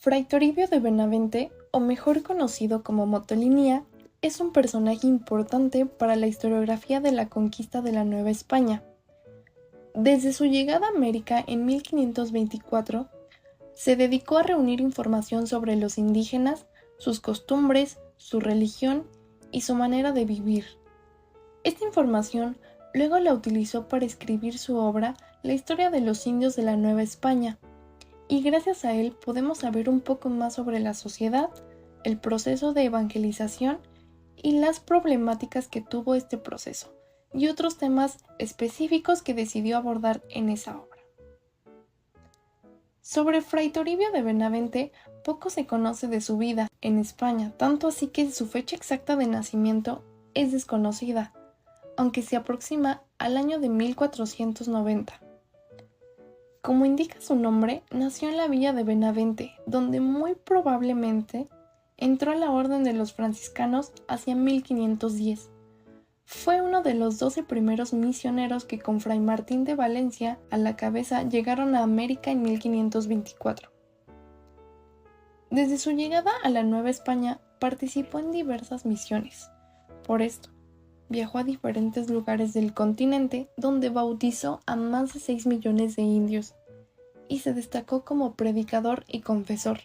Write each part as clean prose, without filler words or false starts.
Fray Toribio de Benavente, o mejor conocido como Motolinia, es un personaje importante para la historiografía de la conquista de la Nueva España. Desde su llegada a América en 1524, se dedicó a reunir información sobre los indígenas, sus costumbres, su religión y su manera de vivir. Esta información luego la utilizó para escribir su obra La historia de los indios de la Nueva España, y gracias a él podemos saber un poco más sobre la sociedad, el proceso de evangelización y las problemáticas que tuvo este proceso, y otros temas específicos que decidió abordar en esa obra. Sobre Fray Toribio de Benavente poco se conoce de su vida en España, tanto así que su fecha exacta de nacimiento es desconocida, aunque se aproxima al año de 1490. Como indica su nombre, nació en la villa de Benavente, donde muy probablemente entró a la orden de los franciscanos hacia 1510. Fue uno de los 12 primeros misioneros que con Fray Martín de Valencia a la cabeza llegaron a América en 1524. Desde su llegada a la Nueva España participó en diversas misiones. Por esto, viajó a diferentes lugares del continente donde bautizó a más de 6 millones de indios y se destacó como predicador y confesor.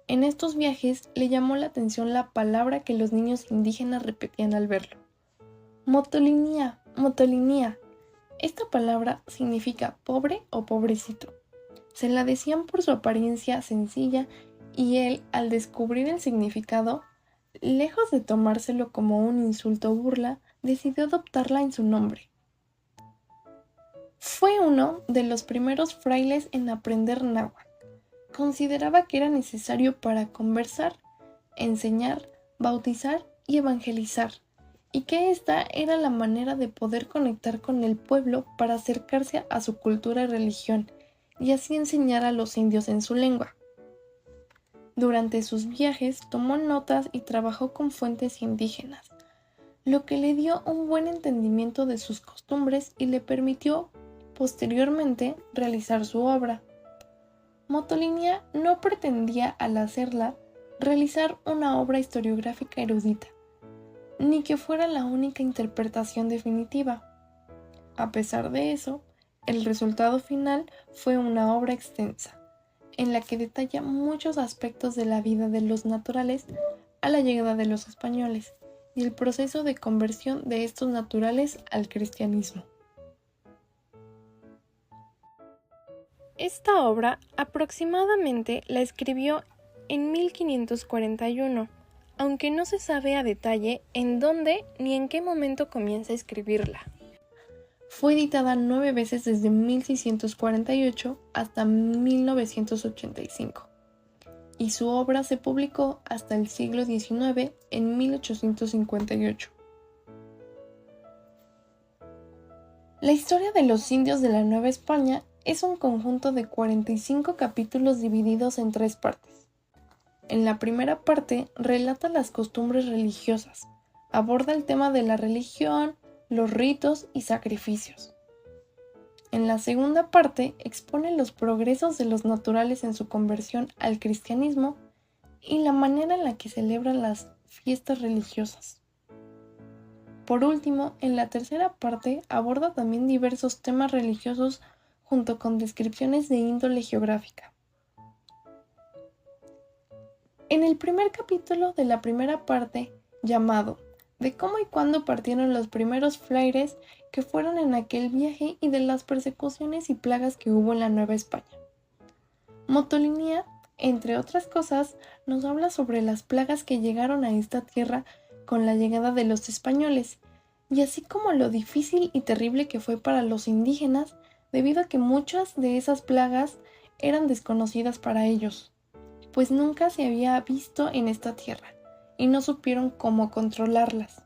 En estos viajes le llamó la atención la palabra que los niños indígenas repetían al verlo: Motolinia, Motolinia. Esta palabra significa pobre o pobrecito. Se la decían por su apariencia sencilla y él, al descubrir el significado, lejos de tomárselo como un insulto o burla, decidió adoptarla en su nombre. Fue uno de los primeros frailes en aprender náhuatl. Consideraba que era necesario para conversar, enseñar, bautizar y evangelizar, y que esta era la manera de poder conectar con el pueblo para acercarse a su cultura y religión, y así enseñar a los indios en su lengua. Durante sus viajes tomó notas y trabajó con fuentes indígenas, lo que le dio un buen entendimiento de sus costumbres y le permitió, posteriormente, realizar su obra. Motolinia no pretendía, al hacerla, realizar una obra historiográfica erudita, ni que fuera la única interpretación definitiva. A pesar de eso, el resultado final fue una obra extensa, en la que detalla muchos aspectos de la vida de los naturales a la llegada de los españoles y el proceso de conversión de estos naturales al cristianismo. Esta obra aproximadamente la escribió en 1541, aunque no se sabe a detalle en dónde ni en qué momento comienza a escribirla. Fue editada 9 veces desde 1648 hasta 1985, y su obra se publicó hasta el siglo XIX en 1858. La historia de los indios de la Nueva España es un conjunto de 45 capítulos divididos en 3 partes. En la primera parte relata las costumbres religiosas, aborda el tema de la religión, los ritos y sacrificios. En la segunda parte expone los progresos de los naturales en su conversión al cristianismo y la manera en la que celebran las fiestas religiosas. Por último, en la tercera parte aborda también diversos temas religiosos junto con descripciones de índole geográfica. En el primer capítulo de la primera parte, llamado de cómo y cuándo partieron los primeros frailes que fueron en aquel viaje y de las persecuciones y plagas que hubo en la Nueva España, Motolinia, entre otras cosas, nos habla sobre las plagas que llegaron a esta tierra con la llegada de los españoles, y así como lo difícil y terrible que fue para los indígenas, debido a que muchas de esas plagas eran desconocidas para ellos, pues nunca se había visto en esta tierra, y no supieron cómo controlarlas.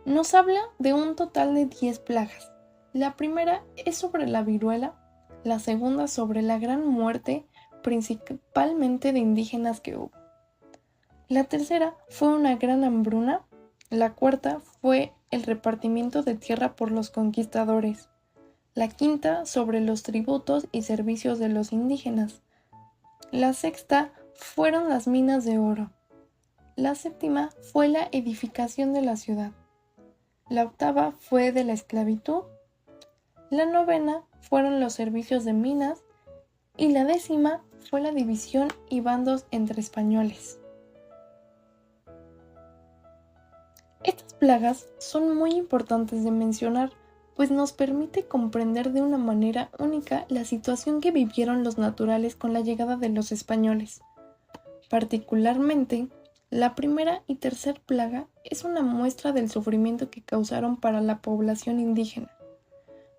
Nos habla de un total de 10 plagas. La primera es sobre la viruela, la segunda sobre la gran muerte, principalmente de indígenas que hubo. La tercera fue una gran hambruna, la cuarta fue el repartimiento de tierra por los conquistadores, La quinta, sobre los tributos y servicios de los indígenas. La sexta fueron las minas de oro. La séptima fue la edificación de la ciudad. La octava fue de la esclavitud. La novena fueron los servicios de minas. Y la décima fue la división y bandos entre españoles. Estas plagas son muy importantes de mencionar, pues nos permite comprender de una manera única la situación que vivieron los naturales con la llegada de los españoles. Particularmente, la primera y tercera plaga es una muestra del sufrimiento que causaron para la población indígena.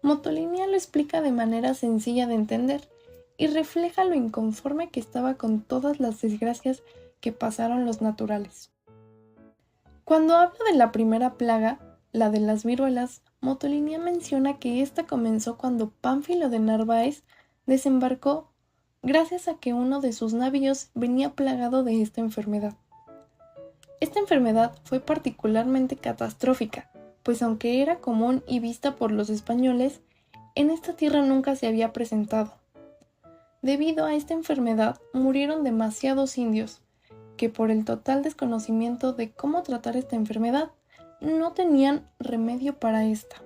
Motolinia lo explica de manera sencilla de entender y refleja lo inconforme que estaba con todas las desgracias que pasaron los naturales. Cuando habla de la primera plaga, la de las viruelas, Motolinia menciona que esta comenzó cuando Pánfilo de Narváez desembarcó gracias a que uno de sus navíos venía plagado de esta enfermedad. Esta enfermedad fue particularmente catastrófica, pues aunque era común y vista por los españoles, en esta tierra nunca se había presentado. Debido a esta enfermedad murieron demasiados indios, que por el total desconocimiento de cómo tratar esta enfermedad, no tenían remedio para esta.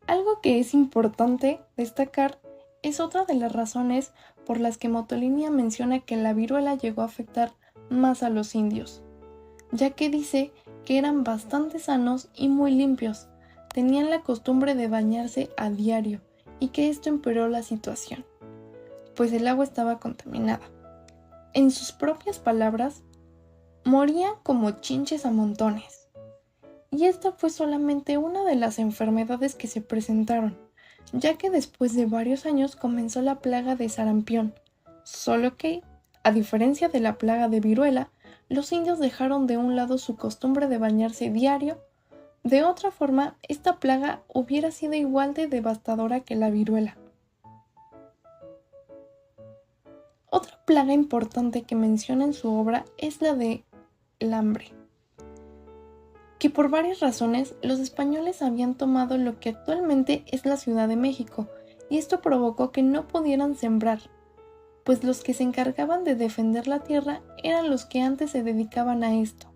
Algo que es importante destacar es otra de las razones por las que Motolinia menciona que la viruela llegó a afectar más a los indios, ya que dice que eran bastante sanos y muy limpios, tenían la costumbre de bañarse a diario y que esto empeoró la situación, pues el agua estaba contaminada. En sus propias palabras, morían como chinches a montones. Y esta fue solamente una de las enfermedades que se presentaron, ya que después de varios años comenzó la plaga de sarampión, solo que, a diferencia de la plaga de viruela, los indios dejaron de un lado su costumbre de bañarse diario. De otra forma, esta plaga hubiera sido igual de devastadora que la viruela. Otra plaga importante que menciona en su obra es la de el hambre, que por varias razones los españoles habían tomado lo que actualmente es la Ciudad de México, y esto provocó que no pudieran sembrar, pues los que se encargaban de defender la tierra eran los que antes se dedicaban a esto.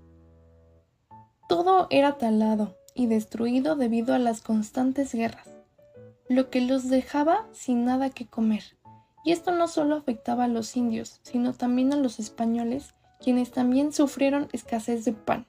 Todo era talado y destruido debido a las constantes guerras, lo que los dejaba sin nada que comer. Y esto no solo afectaba a los indios, sino también a los españoles, quienes también sufrieron escasez de pan.